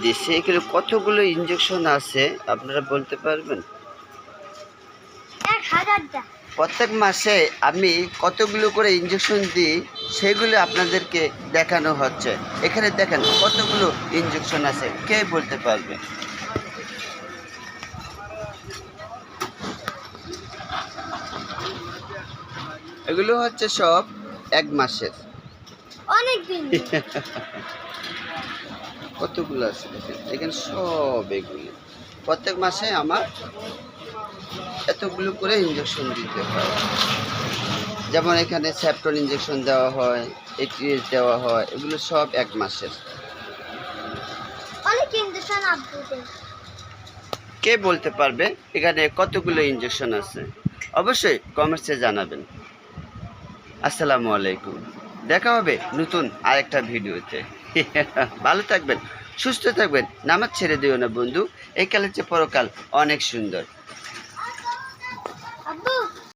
দেশে এখানে কতগুলো ইনজেকশন আছে আপনারা বলতে পারবেন? 1000টা। প্রত্যেক মাসে আমি কতগুলো করে ইনজেকশন দিই সেগুলো আপনাদেরকে দেখানো হচ্ছে। এখানে দেখেন কতগুলো ইনজেকশন আছে, কে বলতে পারবে? এগুলো হচ্ছে সব 1 মাসের। অনেক দিন। কতগুলো আছে দেখেন, এখানে সব এগুলি প্রত্যেক মাসে আমার এতগুলো করে ইনজেকশন দিতে হয়। যেমন এখানে স্যাপ্টন ইনজেকশন দেওয়া হয়, এটিএস দেওয়া হয়, এগুলো সব 1 মাসের। অনেক ইনজেকশন আব্বু দেয়। কে বলতে পারবে এখানে কতগুলো ইনজেকশন আছে? অবশ্যই কমেন্টসে জানাবেন। আসসালামু আলাইকুম। দেখা হবে নতুন আরেকটা ভিডিওতে। ভালো থাকবেন, সুস্থ থাকবেন, নামাজ ছেড়ে দিও না বন্ধু। এই কালের চেয়ে পরকাল অনেক সুন্দর।